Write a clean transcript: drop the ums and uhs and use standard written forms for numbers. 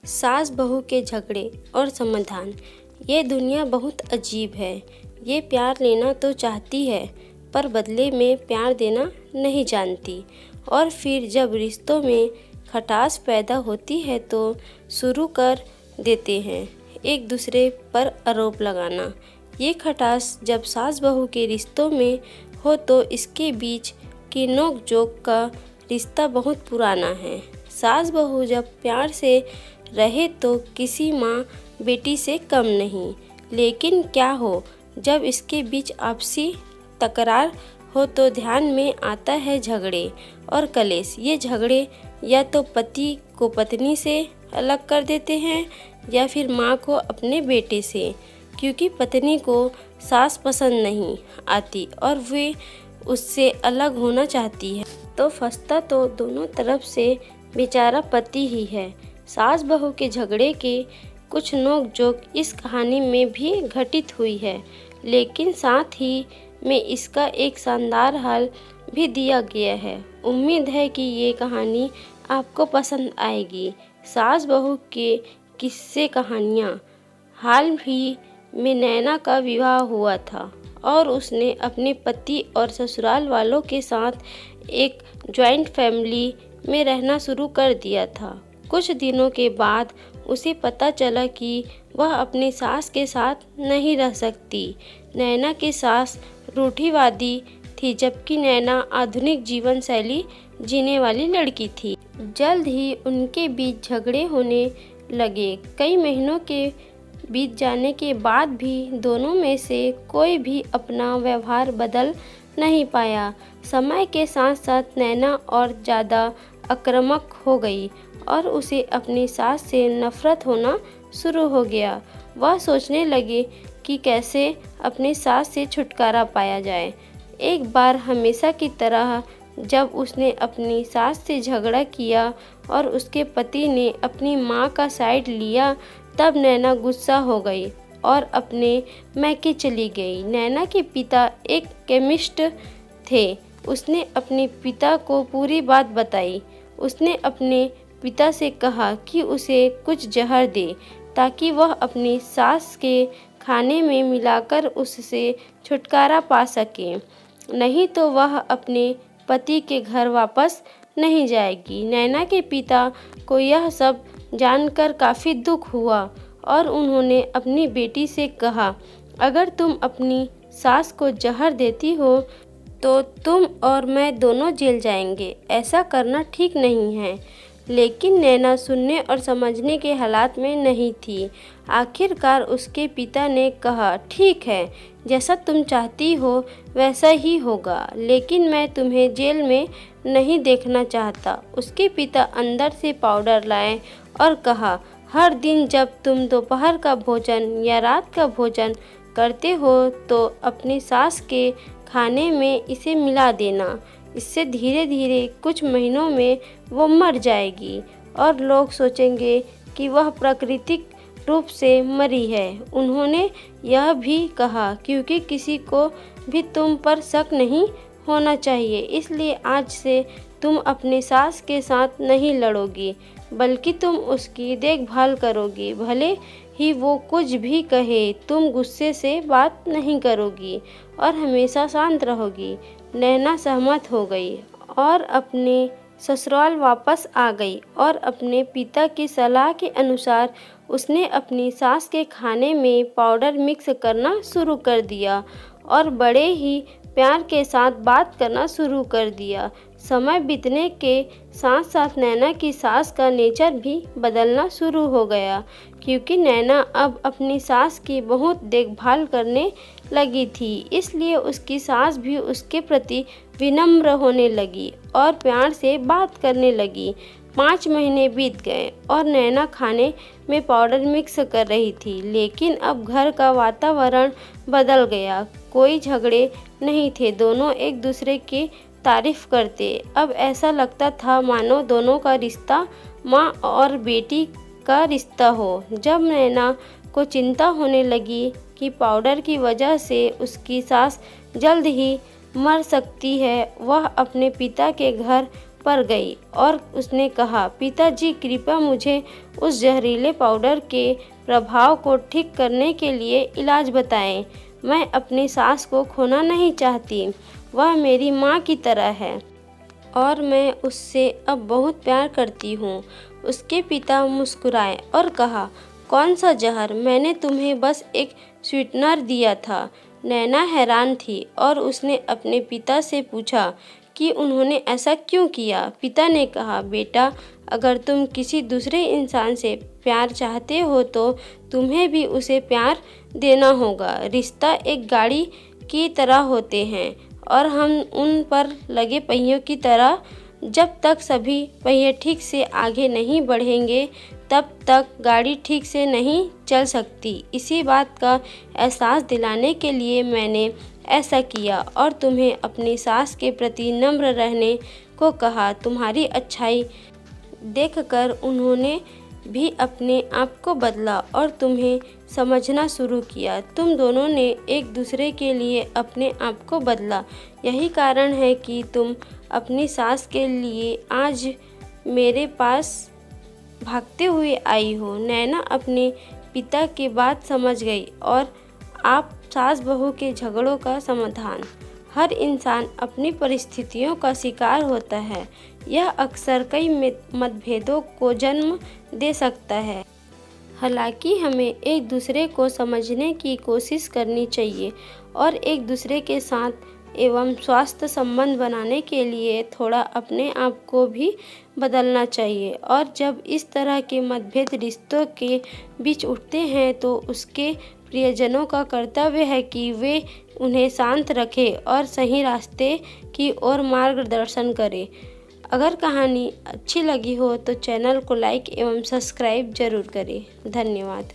सास बहू के झगड़े और समाधान। ये दुनिया बहुत अजीब है। ये प्यार लेना तो चाहती है पर बदले में प्यार देना नहीं जानती। और फिर जब रिश्तों में खटास पैदा होती है तो शुरू कर देते हैं एक दूसरे पर आरोप लगाना। ये खटास जब सास बहू के रिश्तों में हो तो इसके बीच की नोक झोंक का रिश्ता बहुत पुराना है। सास बहू जब प्यार से रहे तो किसी माँ बेटी से कम नहीं, लेकिन क्या हो जब इसके बीच आपसी तकरार हो तो ध्यान में आता है झगड़े और कलेश। ये झगड़े या तो पति को पत्नी से अलग कर देते हैं या फिर माँ को अपने बेटे से, क्योंकि पत्नी को सास पसंद नहीं आती और वे उससे अलग होना चाहती है। तो फंसता तो दोनों तरफ से बेचारा पति ही है। सास बहू के झगड़े के कुछ नोक झोंक इस कहानी में भी घटित हुई है, लेकिन साथ ही में इसका एक शानदार हल भी दिया गया है। उम्मीद है कि ये कहानी आपको पसंद आएगी। सास बहू के किस्से कहानियाँ। हाल ही में नैना का विवाह हुआ था और उसने अपने पति और ससुराल वालों के साथ एक जॉइंट फैमिली में रहना शुरू कर दिया था। कुछ दिनों के बाद उसे पता चला कि वह अपनी सास के साथ नहीं रह सकती। नैना की सास रूढ़िवादी थी, जबकि नैना आधुनिक जीवन शैली जीने वाली लड़की थी। जल्द ही उनके बीच झगड़े होने लगे। कई महीनों के बीत जाने के बाद भी दोनों में से कोई भी अपना व्यवहार बदल नहीं पाया। समय के साथ साथ नैना और ज़्यादा आक्रामक हो गई और उसे अपनी सास से नफरत होना शुरू हो गया। वह सोचने लगे कि कैसे अपनी सास से छुटकारा पाया जाए। एक बार हमेशा की तरह जब उसने अपनी सास से झगड़ा किया और उसके पति ने अपनी माँ का साइड लिया, तब नैना गुस्सा हो गई और अपने मैके चली गई। नैना के पिता एक केमिस्ट थे। उसने अपने पिता को पूरी बात बताई। उसने अपने पिता से कहा कि उसे कुछ जहर दे ताकि वह अपनी सास के खाने में मिलाकर उससे छुटकारा पा सके, नहीं तो वह अपने पति के घर वापस नहीं जाएगी। नैना के पिता को यह सब जानकर काफ़ी दुख हुआ और उन्होंने अपनी बेटी से कहा, अगर तुम अपनी सास को जहर देती हो तो तुम और मैं दोनों जेल जाएंगे। ऐसा करना ठीक नहीं है। लेकिन नैना सुनने और समझने के हालात में नहीं थी। आखिरकार उसके पिता ने कहा, ठीक है, जैसा तुम चाहती हो वैसा ही होगा, लेकिन मैं तुम्हें जेल में नहीं देखना चाहता। उसके पिता अंदर से पाउडर लाए और कहा, हर दिन जब तुम दोपहर का भोजन या रात का भोजन करते हो तो अपनी सास के खाने में इसे मिला देना। इससे धीरे धीरे कुछ महीनों में वो मर जाएगी और लोग सोचेंगे कि वह प्राकृतिक रूप से मरी है। उन्होंने यह भी कहा, क्योंकि किसी को भी तुम पर शक नहीं होना चाहिए, इसलिए आज से तुम अपनी सास के साथ नहीं लड़ोगी, बल्कि तुम उसकी देखभाल करोगी। भले ही वो कुछ भी कहे, तुम गुस्से से बात नहीं करोगी और हमेशा शांत रहोगी। नैना सहमत हो गई और अपने ससुराल वापस आ गई और अपने पिता की सलाह के अनुसार उसने अपनी सास के खाने में पाउडर मिक्स करना शुरू कर दिया और बड़े ही प्यार के साथ बात करना शुरू कर दिया। समय बीतने के साथ साथ नैना की सास का नेचर भी बदलना शुरू हो गया, क्योंकि नैना अब अपनी सास की बहुत देखभाल करने लगी थी। इसलिए उसकी सास भी उसके प्रति विनम्र होने लगी और प्यार से बात करने लगी। 5 महीने बीत गए और नैना खाने में पाउडर मिक्स कर रही थी, लेकिन अब घर का वातावरण बदल गया। कोई झगड़े नहीं थे, दोनों एक दूसरे की तारीफ करते। अब ऐसा लगता था मानो दोनों का रिश्ता माँ और बेटी का रिश्ता हो। जब नैना को चिंता होने लगी कि पाउडर की वजह से उसकी सास जल्द ही मर सकती है, वह अपने पिता के घर पर गई और उसने कहा, पिताजी कृपया मुझे उस जहरीले पाउडर के प्रभाव को ठीक करने के लिए इलाज बताएं। मैं अपनी सास को खोना नहीं चाहती। वह मेरी माँ की तरह है और मैं उससे अब बहुत प्यार करती हूँ। उसके पिता मुस्कुराए और कहा, कौन सा जहर? मैंने तुम्हें बस एक स्वीटनर दिया था। नैना हैरान थी और उसने अपने पिता से पूछा कि उन्होंने ऐसा क्यों किया। पिता ने कहा, बेटा, अगर तुम किसी दूसरे इंसान से प्यार चाहते हो तो तुम्हें भी उसे प्यार देना होगा। रिश्ता एक गाड़ी की तरह होते हैं और हम उन पर लगे पहियों की तरह। जब तक सभी पहिए ठीक से आगे नहीं बढ़ेंगे तब तक गाड़ी ठीक से नहीं चल सकती। इसी बात का एहसास दिलाने के लिए मैंने ऐसा किया और तुम्हें अपनी सास के प्रति नम्र रहने को कहा। तुम्हारी अच्छाई देखकर उन्होंने भी अपने आप को बदला और तुम्हें समझना शुरू किया। तुम दोनों ने एक दूसरे के लिए अपने आप को बदला। यही कारण है कि तुम अपनी सास के लिए आज मेरे पास भागते हुए आई हो। नैना अपने पिता की बात समझ गई और आप सास बहू के झगड़ों का समाधान। हर इंसान अपनी परिस्थितियों का शिकार होता है। यह अक्सर कई मतभेदों को जन्म दे सकता है। हालांकि हमें एक दूसरे को समझने की कोशिश करनी चाहिए और एक दूसरे के साथ एवं स्वस्थ संबंध बनाने के लिए थोड़ा अपने आप को भी बदलना चाहिए। और जब इस तरह के मतभेद रिश्तों के बीच उठते हैं तो उसके प्रियजनों का कर्तव्य है कि वे उन्हें शांत रखें और सही रास्ते की ओर मार्गदर्शन करें। अगर कहानी अच्छी लगी हो तो चैनल को लाइक एवं सब्सक्राइब जरूर करें। धन्यवाद।